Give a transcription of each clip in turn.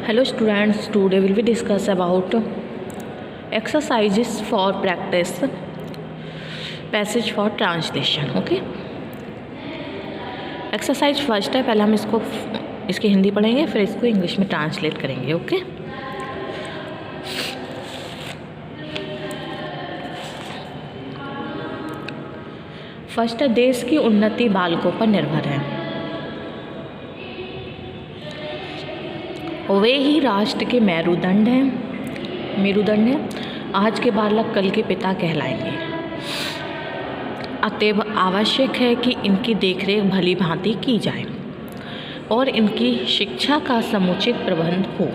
Hello students, today we will discuss about exercises for practice, passage for translation. Okay, exercise first है, पहले हम इसकी हिंदी पढ़ेंगे, फिर इसको इंग्लिश में ट्रांसलेट करेंगे. ओके, फर्स्ट है, देश की उन्नति बालकों पर निर्भर है. वे ही राष्ट्र के मेरुदंड हैं. आज के बालक कल के पिता कहलाएंगे. अतएव आवश्यक है कि इनकी देखरेख भली भांति की जाए और इनकी शिक्षा का समुचित प्रबंध हो.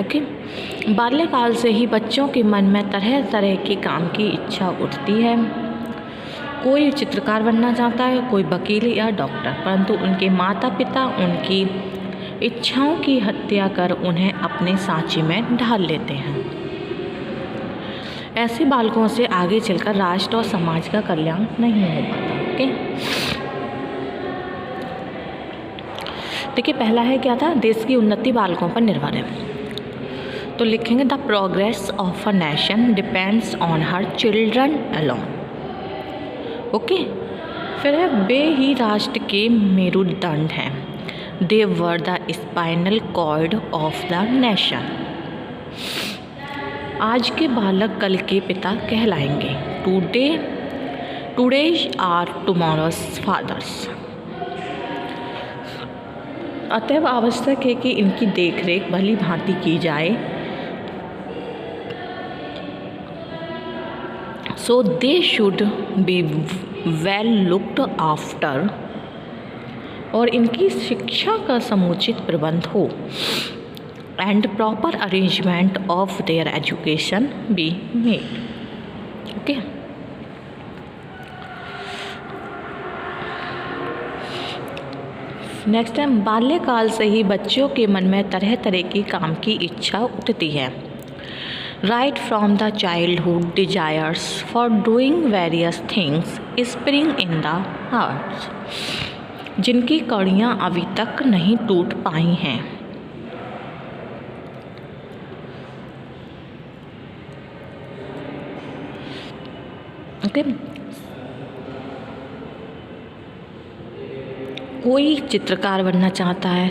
ओके, बाल्यकाल से ही बच्चों के मन में तरह तरह के काम की इच्छा उठती है. कोई चित्रकार बनना चाहता है, कोई वकील या डॉक्टर, परंतु उनके माता पिता उनकी इच्छाओं की हत्या कर उन्हें अपने सांचे में ढाल लेते हैं. ऐसे बालकों से आगे चलकर राष्ट्र और समाज का कल्याण नहीं हो पाता. ओके, देखिए पहला है क्या था, देश की उन्नति बालकों पर निर्भर है. तो लिखेंगे the progress of a nation depends on her children alone. Okay, फिर है, वे ही राष्ट्र के मेरुदंड हैं. They were the spinal cord of the nation. आज के बालक कल के पिता कहलाएंगे. Today's are tomorrow's fathers. अतएव आवश्यक है कि इनकी देखरेख भली भांति की जाए. So they should be well looked after और इनकी शिक्षा का समुचित प्रबंध हो. And proper arrangement of their education be made. Okay, next है, बाल्यकाल से ही बच्चों के मन में तरह तरह की काम की इच्छा उठती है. Right from the childhood, desires for doing various things spring in the hearts. जिनकी कड़ियाँ अभी तक नहीं टूट पाई हैं. ओके, कोई चित्रकार बनना चाहता है.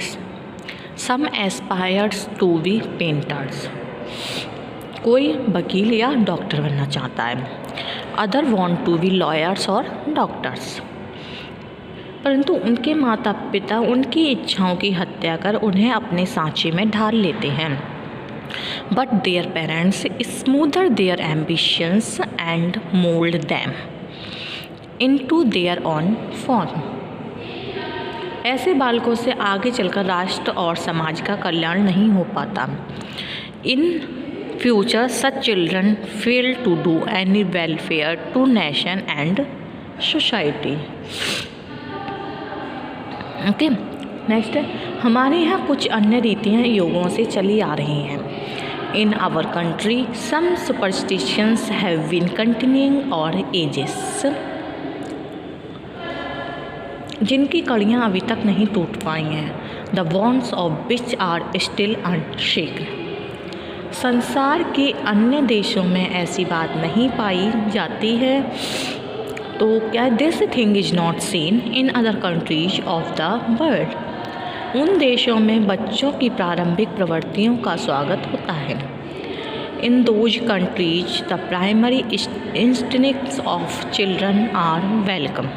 Some aspires to be painters. कोई वकील या डॉक्टर बनना चाहता है. Other want to be lawyers और डॉक्टर्स. परंतु उनके माता पिता उनकी इच्छाओं की हत्या कर उन्हें अपने सांचे में ढाल लेते हैं. But their parents smother their ambitions and mould them into their own form. ऐसे बालकों से आगे चलकर राष्ट्र और समाज का कल्याण नहीं हो पाता. इन future such children fail to do any welfare to nation and society. Okay, next है, हमारे यहाँ कुछ अन्य रीतियाँ युगों से चली आ रही हैं. In our country some superstitions have been continuing और एजेस. जिनकी कड़ियाँ अभी तक नहीं टूट पाई हैं. The bonds of which are still unshaken. संसार के अन्य देशों में ऐसी बात नहीं पाई जाती है. तो क्या this thing is not seen in other countries of the world. उन देशों में बच्चों की प्रारंभिक प्रवृत्तियों का स्वागत होता है. In those countries the primary instincts of children are welcome.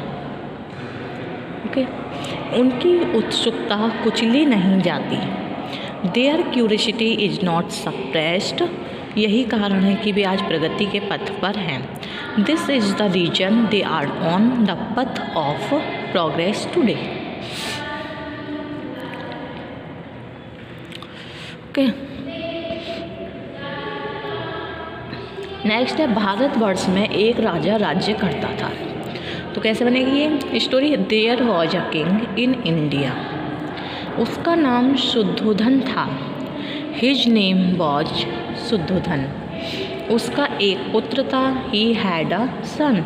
Okay, उनकी उत्सुकता कुचली नहीं जाती. Their curiosity is not suppressed. यही कारण है कि वे आज प्रगति के पथ पर हैं. This is the reason they are on the path of progress today. Okay, next है, भारतवर्ष में एक राजा राज्य करता था. तो कैसे बनेगी ये story. There was a king in India. उसका नाम शुद्धोधन था. His name was Shuddhodana. उसका एक पुत्र था. ही हैड अ सन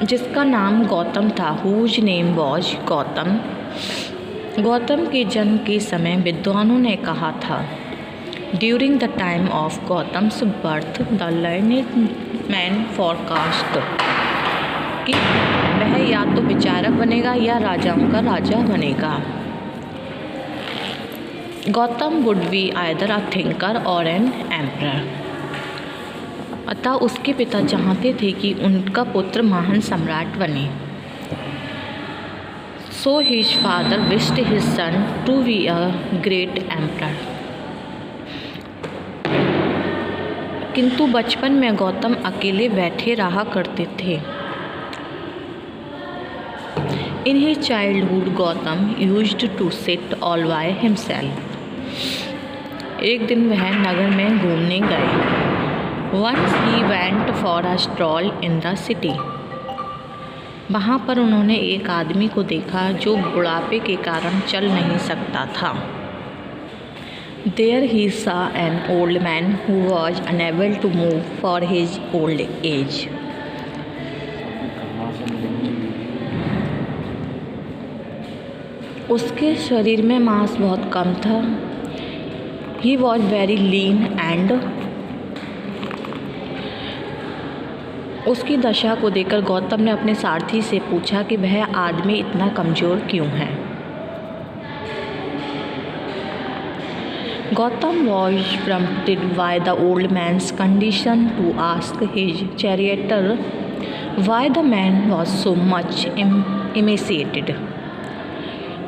जिसका नाम गौतम था. Whose name was Gautam. Gautam के जन्म के समय विद्वानों ने कहा था, during the time of Gautam's birth the learned man forecast, कि वह या तो विचारक बनेगा या राजाओं का राजा बनेगा। Gautam would be either a thinker और एन एम्परर। अतः उसके पिता चाहते थे कि उनका पुत्र महान सम्राट बने। So his father wished his son to be a great emperor. किंतु बचपन में गौतम अकेले बैठे रहा करते थे। In his childhood, Gautam used to sit all by himself. एक दिन वह नगर में घूमने गए। Once he went for a stroll in the city. वहाँ पर उन्होंने एक आदमी को देखा जो बुढ़ापे के कारण चल नहीं सकता था। There he saw an old man who was unable to move for his old age. उसके शरीर में मांस बहुत कम था। He was very lean and उसकी दशा को देखकर गौतम ने अपने सारथी से पूछा कि वह आदमी इतना कमज़ोर क्यों है। Gautam was prompted by the old man's condition to ask his charioteer why the man was so much emaciated.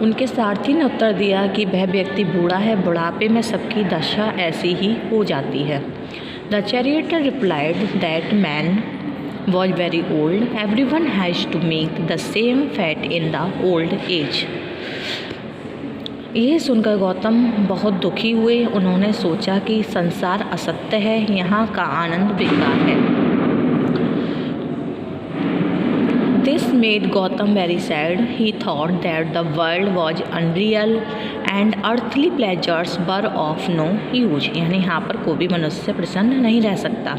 उनके सारथी ने उत्तर दिया कि वह व्यक्ति बूढ़ा है, बुढ़ापे में सबकी दशा ऐसी ही हो जाती है। The charioteer replied that man was very old, everyone has to make the same fate in the old age. यह सुनकर गौतम बहुत दुखी हुए। उन्होंने सोचा कि संसार असत्य है, यहाँ का आनंद बेकार है। This made Gautam very sad. He thought that the world was unreal and earthly pleasures were of no use. यानी यहाँ पर कोई भी मनुष्य प्रसन्न नहीं रह सकता।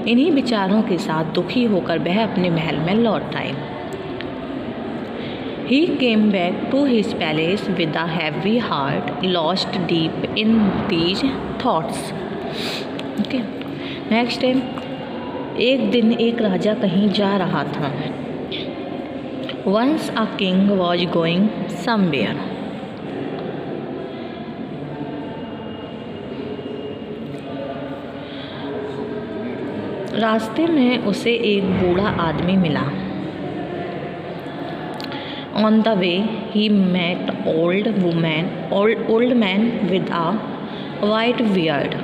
इन्हीं विचारों के साथ दुखी होकर वह अपने महल में लौट आए। He came back to his palace with a heavy heart, lost deep in these thoughts. Okay. Next time, एक दिन एक राजा कहीं जा रहा था। Once a king was going somewhere. रास्ते में उसे एक बूढ़ा आदमी मिला। On the way, he met old man with a white beard.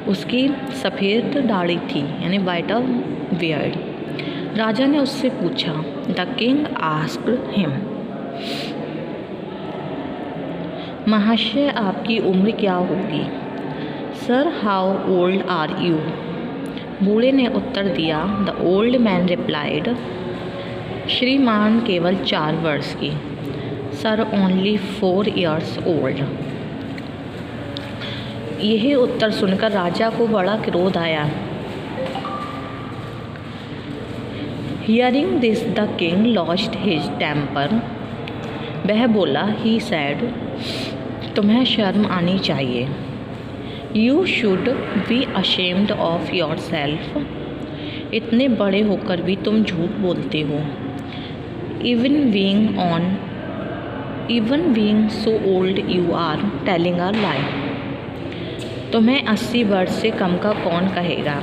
उसकी सफ़ेद दाढ़ी थी, यानी white beard. राजा ने उससे पूछा। द किंग आस्क्ड हिम, महाशय आपकी उम्र क्या होगी? Sir, how old are you? बूढ़े ने उत्तर दिया। द ओल्ड मैन रिप्लाइड, श्रीमान केवल 4 वर्ष की। Sir, only 4 years old. यही उत्तर सुनकर राजा को बड़ा क्रोध आया। Hearing this, the king lost his temper. वह बोला, he said, तुम्हें शर्म आनी चाहिए। You should be ashamed of yourself. इतने बड़े होकर भी तुम झूठ बोलते हो। Even being so old, you are telling a lie. तुम्हें 80 वर्ष से कम का कौन कहेगा?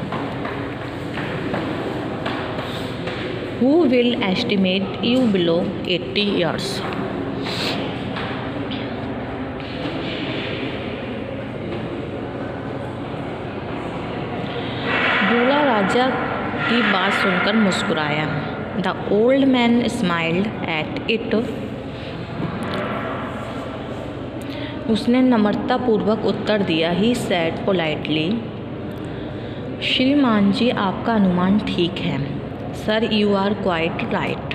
Who will estimate you below 80 years? बूढ़ा राजा की बात सुनकर मुस्कुराया। The old man smiled at it. उसने नम्रतापूर्वक उत्तर दिया। He said politely, श्रीमान जी, आपका अनुमान ठीक है। Sir, you are quite right.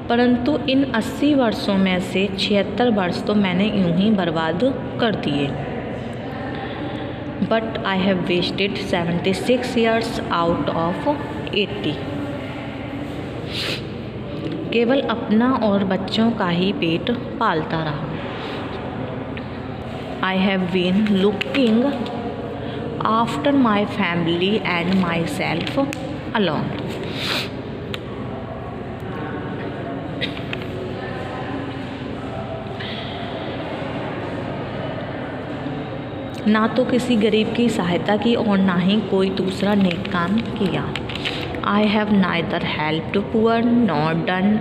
परंतु इन 80 वर्षों में से 76 वर्ष तो मैंने यूं ही बर्बाद कर दिए। But I have wasted 76 years out of 80। केवल अपना और बच्चों का ही पेट पालता रहा। I have been looking after my family and myself alone. ना तो किसी गरीब की सहायता की और ना ही कोई दूसरा नेक काम किया। I have neither helped poor nor done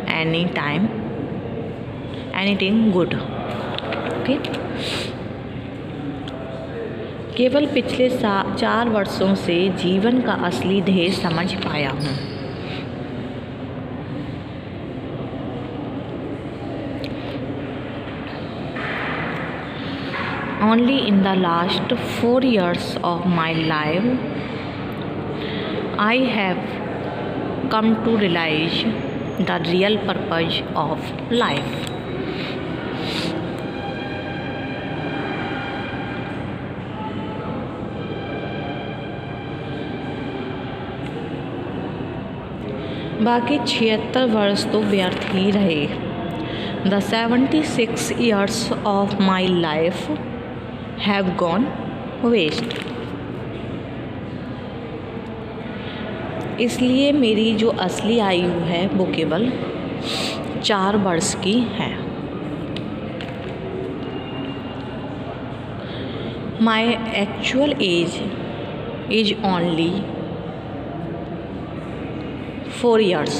anything good. Okay, केवल पिछले 4 वर्षों से जीवन का असली ध्येय समझ पाया हूँ। Only in the last 4 years of my life, I have come to realize the real purpose of life. बाकी 76 वर्ष तो व्यर्थ ही रहे। The 76 years of my life have gone waste. इसलिए मेरी जो असली आयु है वो केवल 4 वर्ष की है। My actual age is only 4 years.